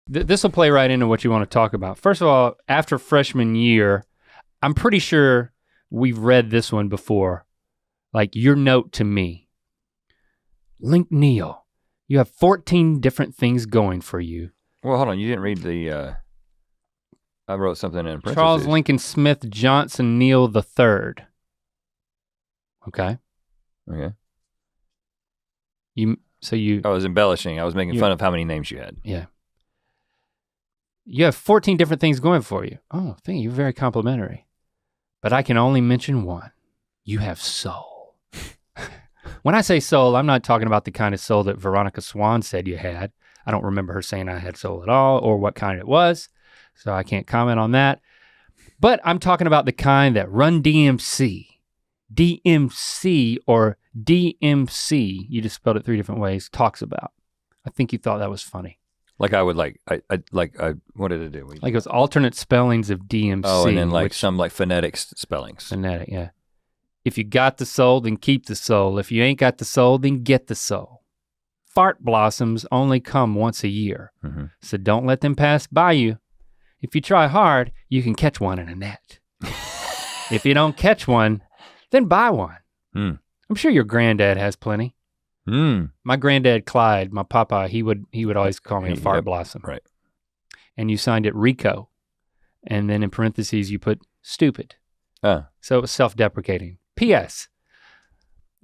This will play right into what you want to talk about. First of all, after freshman year, I'm pretty sure we've read this one before. Like your note to me. Link Neal, you have 14 different things going for you. Well, hold on, you didn't read the, I wrote something in parentheses. Charles Lincoln Smith Johnson Neal III. Okay. Okay. I was embellishing. I was making fun of how many names you had. Yeah. You have 14 different things going for you. Oh, thank you, you're very complimentary. But I can only mention one. You have soul. When I say soul, I'm not talking about the kind of soul that Veronica Swan said you had. I don't remember her saying I had soul at all or what kind it was, so I can't comment on that. But I'm talking about the kind that Run DMC or DMC, you just spelled it 3 different ways, talks about. I think you thought that was funny. Like I would what did it do? Like it was alternate spellings of DMC. Oh, and then like some like phonetic spellings. Phonetic, yeah. If you got the soul, then keep the soul. If you ain't got the soul, then get the soul. Fart blossoms only come once a year, so don't let them pass by you. If you try hard, you can catch one in a net. If you don't catch one, then buy one. I'm sure your granddad has plenty. My granddad Clyde, my papa, he would always call me a fart blossom. Right. And you signed it Rico, and then in parentheses you put stupid. So it was self-deprecating. P.S.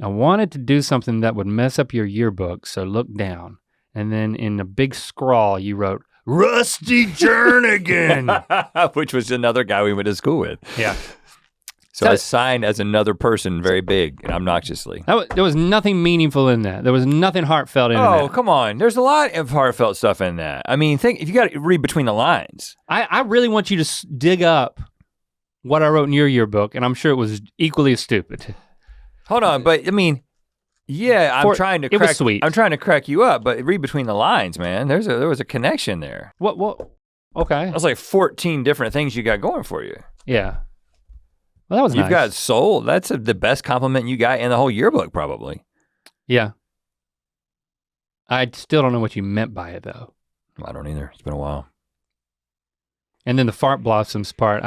I wanted to do something that would mess up your yearbook, so look down. And then in a big scrawl you wrote, Rusty Jernigan. Which was another guy we went to school with. Yeah. So I signed as another person very big and obnoxiously. There was nothing meaningful in that. There was nothing heartfelt in that. Oh, come on. There's a lot of heartfelt stuff in that. I mean, if you gotta read between the lines. I really want you to dig up what I wrote in your yearbook, and I'm sure it was equally as stupid. Hold on, but I mean, yeah, I'm trying to crack you up, but read between the lines, man. There was a connection there. What? Okay. That's like 14 different things you got going for you. Yeah. Well, that was nice. You've got soul. That's the best compliment you got in the whole yearbook, probably. Yeah. I still don't know what you meant by it, though. I don't either. It's been a while. And then the fart blossoms part,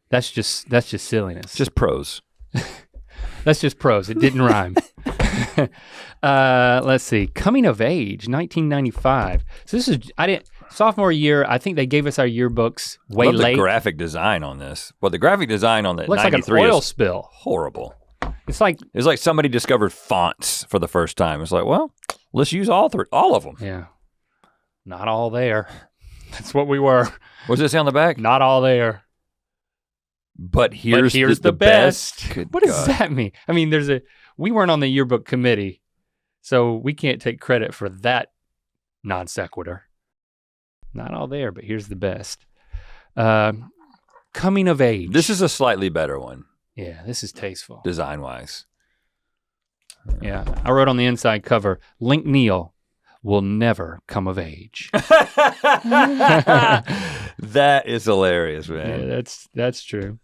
that's just silliness. Just prose. That's just prose. It didn't rhyme. Let's see. Coming of age, 1995. So this is sophomore year. I think they gave us our yearbooks way late. The graphic design on this. Well, the graphic design on the looks like an oil spill. Horrible. It's like somebody discovered fonts for the first time. It's like, well, let's use all of them. Yeah. Not all there. That's what we were. What's this on the back? Not all there. But here's the best. What does that mean? I mean, we weren't on the yearbook committee, so we can't take credit for that non sequitur. Not all there, but here's the best. Coming of age. This is a slightly better one. Yeah, this is tasteful. Design-wise. Yeah, I wrote on the inside cover, Link Neal will never come of age. That is hilarious, man. Yeah, that's true.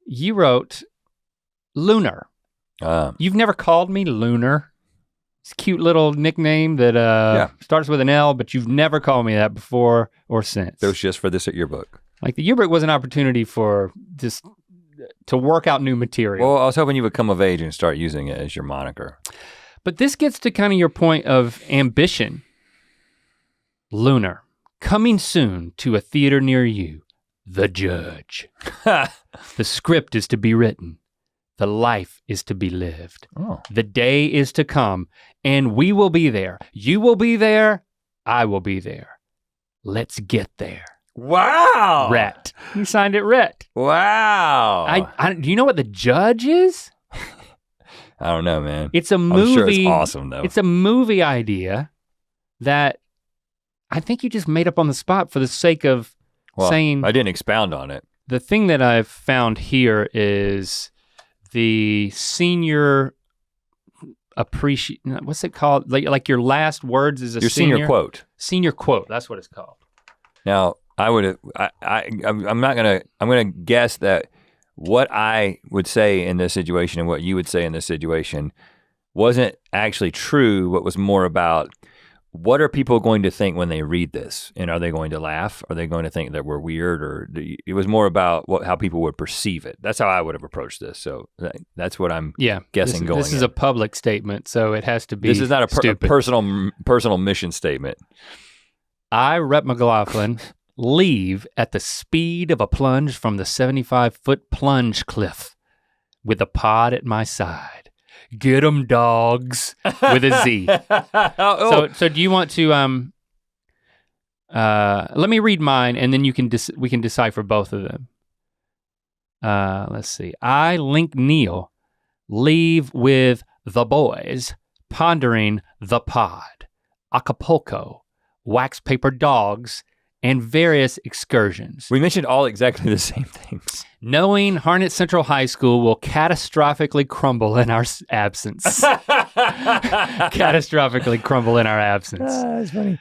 You wrote Lunar. You've never called me Lunar. It's a cute little nickname that starts with an L, but you've never called me that before or since. It was just for this at yearbook. Like the yearbook was an opportunity for just to work out new material. Well, I was hoping you would come of age and start using it as your moniker. But this gets to kind of your point of ambition. Lunar, coming soon to a theater near you, The Judge. The script is to be written. The life is to be lived. Oh. The day is to come, and we will be there. You will be there, I will be there. Let's get there. Wow. Rhett. You signed it Rhett. Wow. Do you know what The Judge is? I don't know, man. It's a movie. I'm sure it's awesome, though. It's a movie idea that I think you just made up on the spot for the sake of saying. I didn't expound on it. The thing that I've found here is the senior what's it called? Like your last words is your senior quote. Senior quote, that's what it's called. Now, I'm gonna guess that what I would say in this situation and what you would say in this situation wasn't actually true, but was more about what are people going to think when they read this? And are they going to laugh? Are they going to think that we're weird? Or it was more about how people would perceive it. That's how I would have approached this. So that's what I'm guessing going. This is a public statement, so it has to be. This is not a personal mission statement. I, Rhett McLaughlin, leave at the speed of a plunge from the 75-foot plunge cliff with a pod at my side. Get 'em dogs with a Z. So do you want to let me read mine and then we can decipher both of them. Let's see. I, Link Neal, leave with the boys, pondering the pod, Acapulco, wax paper dogs, and various excursions. We mentioned all exactly the same things. Knowing Harnett Central High School will catastrophically crumble in our absence. Catastrophically crumble in our absence. That's funny.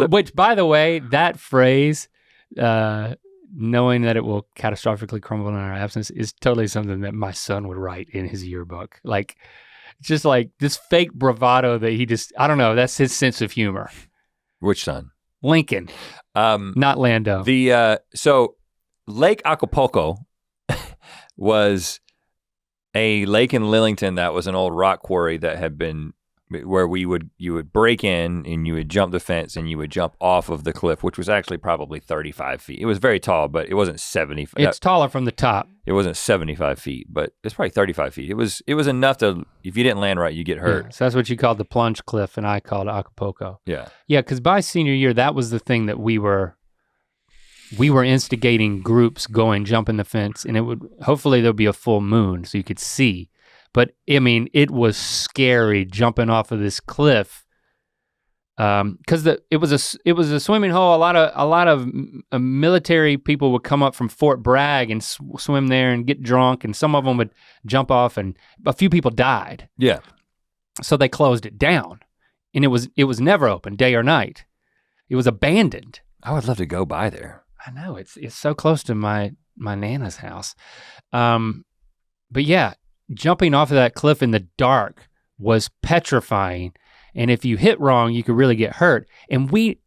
Which, by the way, that phrase, knowing that it will catastrophically crumble in our absence, is totally something that my son would write in his yearbook. Like, just like this fake bravado that he just, I don't know, that's his sense of humor. Which son? Lincoln, not Lando. So Lake Acapulco was a lake in Lillington that was an old rock quarry that had been where you would break in and you would jump the fence and you would jump off of the cliff, which was actually probably 35 feet. It was very tall, but it wasn't 70. It's taller from the top. It wasn't 75 feet, but it's probably 35 feet. It was enough to, if you didn't land right, you get hurt. Yeah, so that's what you called the plunge cliff and I called it Acapulco. Yeah. Yeah, because by senior year, that was the thing that we were instigating groups going, jumping the fence, and hopefully there'll be a full moon so you could see. But I mean, it was scary jumping off of this cliff because it was a swimming hole. A lot of military people would come up from Fort Bragg and swim there and get drunk, and some of them would jump off, and a few people died. Yeah. So they closed it down, and it was never open, day or night. It was abandoned. I would love to go by there. I know it's so close to my Nana's house, but yeah. Jumping off of that cliff in the dark was petrifying. And if you hit wrong, you could really get hurt. And we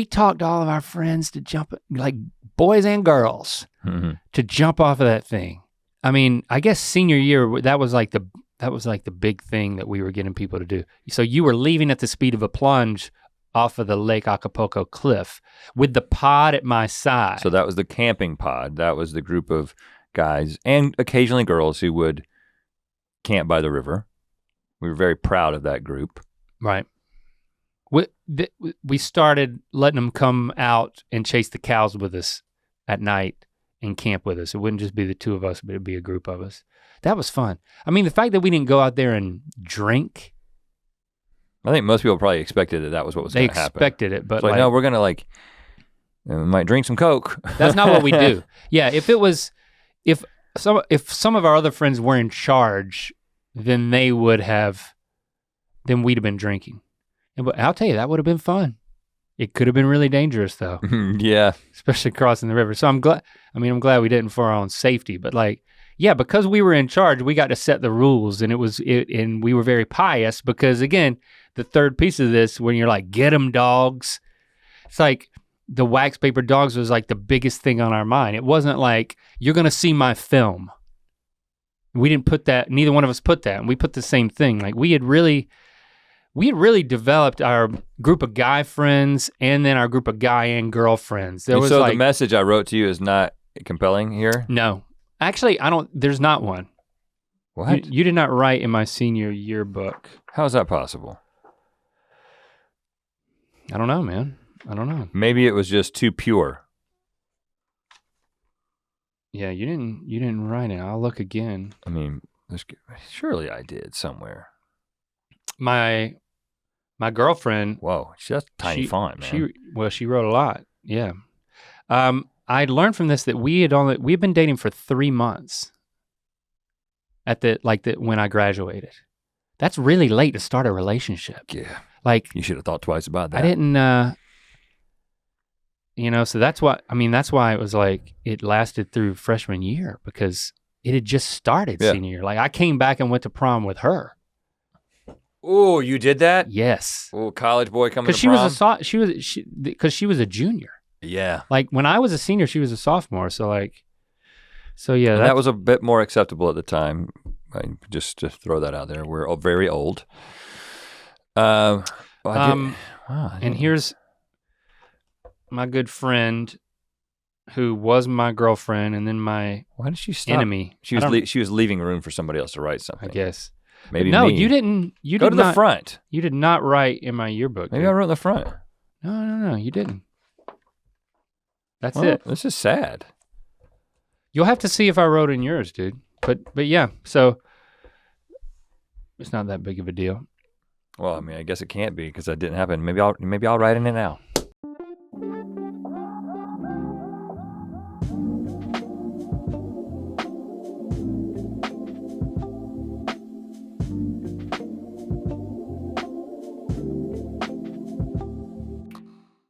talked all of our friends to jump, like boys and girls, to jump off of that thing. I mean, I guess senior year, that was like the big thing that we were getting people to do. So you were leaving at the speed of a plunge off of the Lake Acapulco cliff with the pod at my side. So that was the camping pod. That was the group of guys and occasionally girls who would camp by the river. We were very proud of that group. Right. We started letting them come out and chase the cows with us at night and camp with us. It wouldn't just be the two of us, but it'd be a group of us. That was fun. I mean, the fact that we didn't go out there and drink. I think most people probably expected that was what was going to happen. They expected it, but like, no, we're gonna we might drink some Coke. That's not what we do. Yeah, if some of our other friends were in charge, then we'd have been drinking. And I'll tell you, that would have been fun. It could have been really dangerous though. Yeah. Especially crossing the river. So I'm glad we didn't for our own safety, but because we were in charge, we got to set the rules, and and we were very pious because again, the third piece of this, when you're like, get 'em dogs, it's like, the wax paper dogs was like the biggest thing on our mind. It wasn't like, you're gonna see my film. We didn't put that, neither one of us put that, and we put the same thing. Like we had really developed our group of guy friends and then our group of guy and girl friends. So the message I wrote to you is not compelling here? No, actually there's not one. What? You did not write in my senior yearbook. How is that possible? I don't know, man. I don't know. Maybe it was just too pure. Yeah, you didn't write it. I'll look again. I mean, surely I did somewhere. My girlfriend. Whoa, that's tiny font, man. She wrote a lot. Yeah. I learned from this that we've been dating for 3 months. When I graduated. That's really late to start a relationship. Yeah. Like you should have thought twice about that. I didn't. So that's why it was like, it lasted through freshman year because it had just started senior year. Like I came back and went to prom with her. Oh, you did that? Yes. Oh, college boy coming to Because prom? she was a junior. Yeah. Like when I was a senior, she was a sophomore. So yeah. That was a bit more acceptable at the time. Just to throw that out there, we're very old. And here's my good friend who was my girlfriend and then my why did she stop? enemy. She was leaving room for somebody else to write something. I guess. Maybe no, me. you didn't. You Go did to not, the front. You did not write in my yearbook. Maybe I wrote in the front. No, you didn't. That's well, it. This is sad. You'll have to see if I wrote in yours, dude. But yeah, so it's not that big of a deal. Well, I mean, I guess it can't be because that didn't happen. Maybe I'll write in it now.